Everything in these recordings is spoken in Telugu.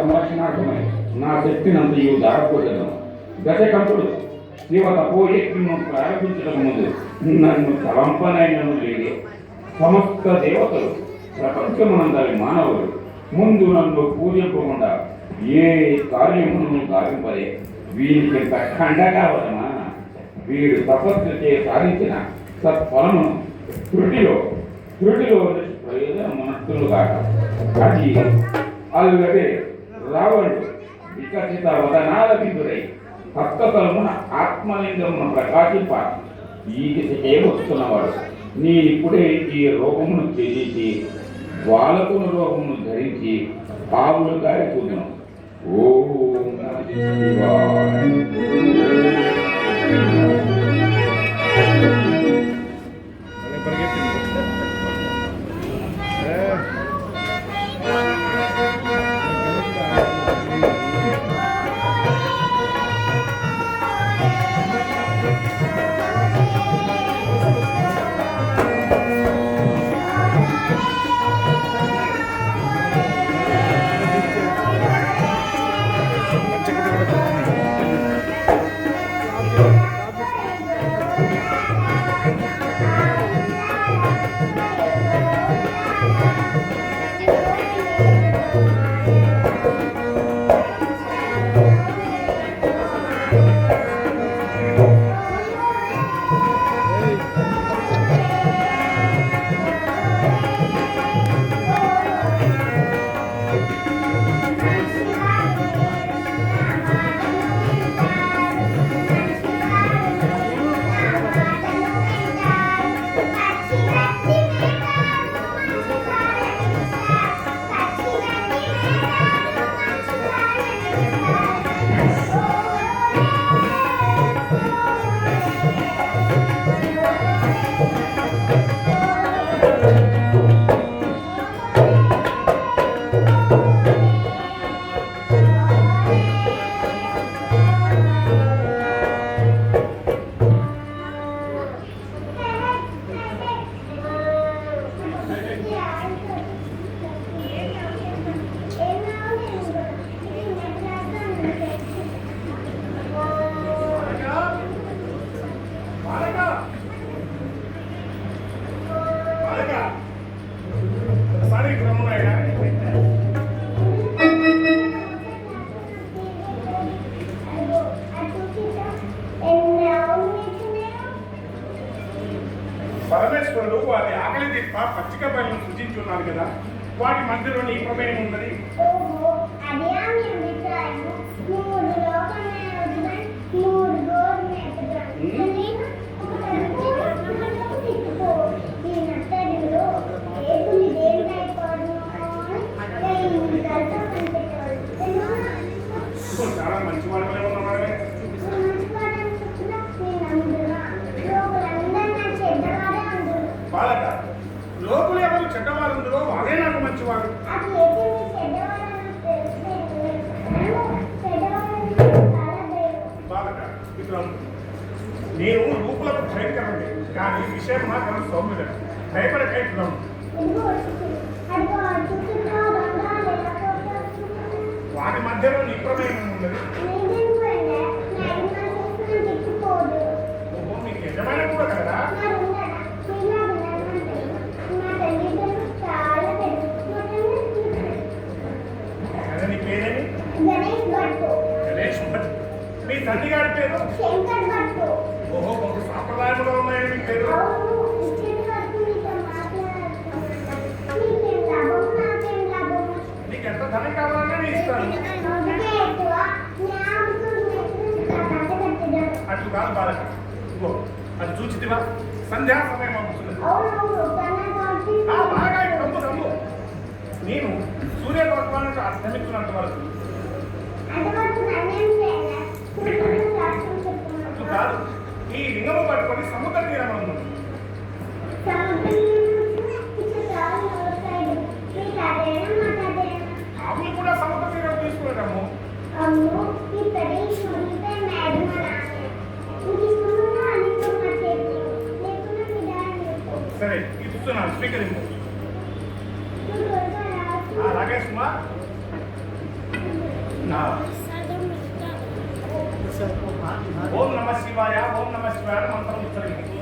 సంరక్షణార్థమై నా శక్తినంతయు దారపోదను. గజకంఠుడు శివ తపోయజ్ఞను ప్రారంభించడం ముందు నన్ను తలంపనైనను లేదే. సమస్త దేవతలు ప్రపంచమునందరి మానవులు ముందు నన్ను పూజింపకుండా ఏ కార్యమును గావింపలే. వీరికి ఖండగా వదమా? వీరు తపస్సు చే సాధించిన సత్ఫలమును త్రుటిలో ప్రయోజనమునట్టులు కాక అది అల్లుగదే రావణుడు వికసిత వదనాల బిందుడై హస్తతలమున ఆత్మలింగమును ప్రకాశింప ఈ దిశకే వస్తున్నవాడు. నేనిప్పుడే ఈ రూపమును త్యజించి బాలకుని రూపమును ధరించి పావులు గారి చూద్దాం. ఓం నమః శివాయ. పరమేశ్వరుడు వారి ఆకలి తీర్ప పచ్చిక బయలను సృజించున్నారు కదా, వాటి మధ్యలో నీ ప్రమేయం ఉన్నది. చాలా మంచి వాడలే ఉన్నవాడే. బాలక, లోకులు ఎవరు చెడ్డవారుందో అదే నాకు మంచివాడు. బాలక, మిత్రులు, నేను రూపులకు భయంకరండి, కానీ విషయం మాత్రం సౌమ్యుడు. భయపడకైతున్నాను. వాటి మధ్యలో నీ ప్రమేయం ఉన్నది. మీకు యజమాని కూడా కదా. నీ పేరేమి? గణేష్ భట్. మీ తండ్రి గారి పేరు? ఓహో, ఒక సాంప్రదాయంలో ఉన్నాయని మీ పేరు. నీకు ఎంత ధనం కావాలన్నా నేను ఇస్తాను. అట్లు కాదు బాలక, ఇగో అది చూచితివా, సంధ్యా సమయం అవుతుంది. బాగా ఇప్పుడు దమ్ము నేను సూర్యలోకానికి అర్థమించినంత వరకు కాదు, ఈ లింగము పట్టుకొని సముద్ర తీరం ఉంది. ఆవులు కూడా సముద్ర తీరం తీసుకుంటాము. సరే, ఇస్తున్నాను, స్వీకరించు. అలాగే సుమా. ఓం నమ శివాయ ఓం నమ శివాయ మంత్రం ఉచ్చరించండి.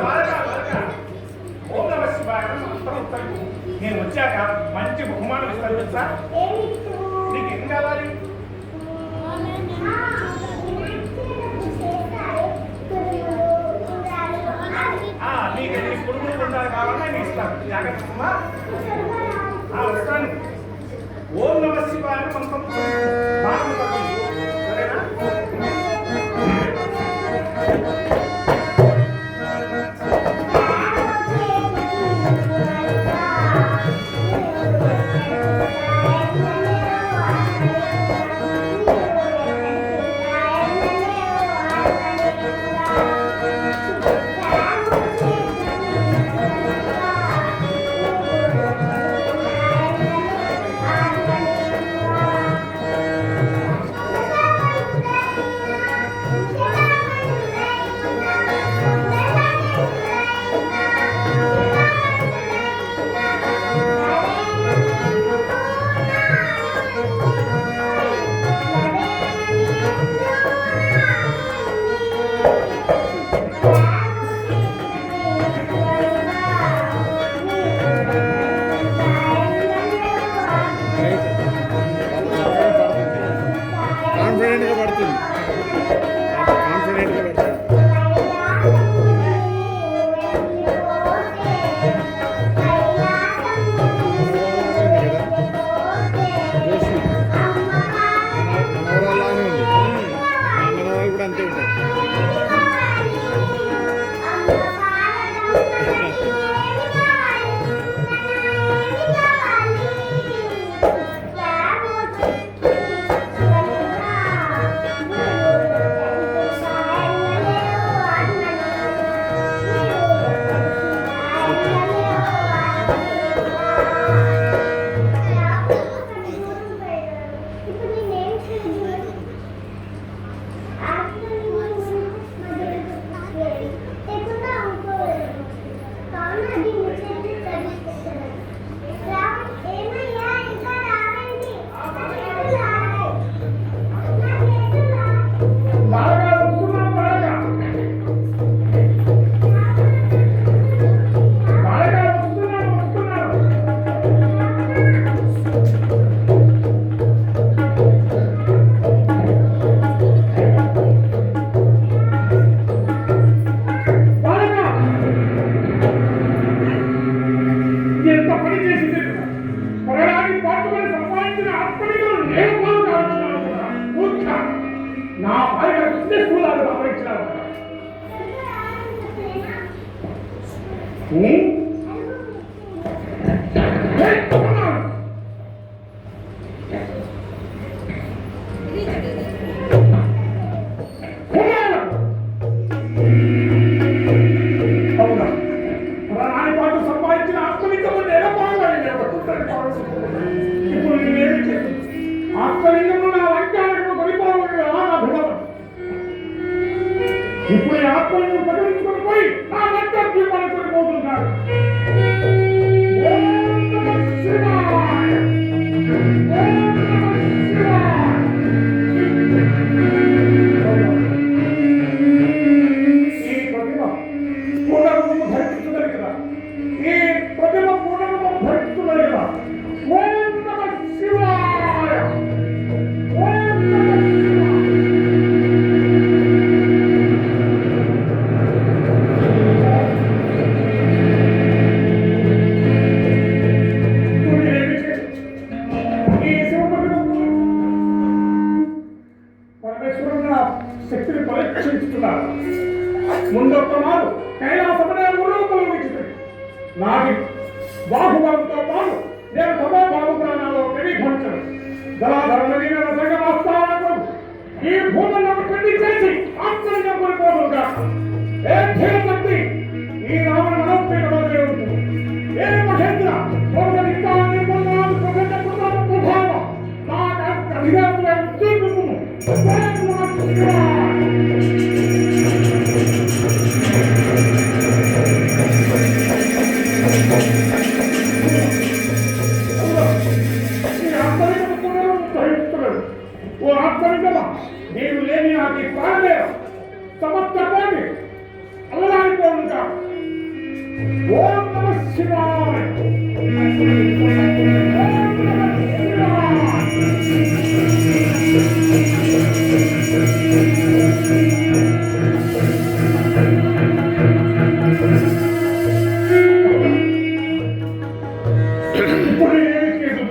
బాగా ఓం నమ శివాయ మంత్రం ఉచ్చరించండి. నేను వచ్చాక మంచి బహుమానం ఇస్తాను తెలుసా? నీకు ఏం కావాలి? నీకు ఎన్ని కుడుములు ఉండాలి కావాలన్నా నేను ఇస్తాను. జాగ్రత్త వస్తాను. ఓం నమ శివాయ మంత్రం సరేనా? నా భార్య స్కూల్ అపరించినారు. సంపాదించిన ఆత్మలింగం ఎలా బాగుంది. ఇప్పుడు నేనేమి ఆత్మలింగంలో నా వంకాలకు కొనిపోవాలి. ఇప్పుడు ఈ ఆత్మలింగం ప్రకటించుకొని పోయి నా వంట దీపాన్ని కొనిపోతున్నాడు. శక్తిని పరీక్షిస్తున్నారు. ముందొక్క మారు కైలాసమనే ఉరూపలు వీచుతుంది. నాటి బాహుబలంతో పాటు నేను సభాభావు ప్రాణాలు ప్రతిభంచను. జలాధరణ సంగమాస్తాను ఈ భూములను పెళ్లి చేసి ఆత్మలింగం కోల్పోదుగా. ఏ ధీరశక్తి ఈ రావణ మనోపేటలో ఉంటుంది. ఏ మహేంద్ర ఈ ప్రాణదేవం సమస్త కోటి అల్లడానికి ఉంటాం. ఓం నమః శివాయ. ఇప్పుడు ఏమి చేదు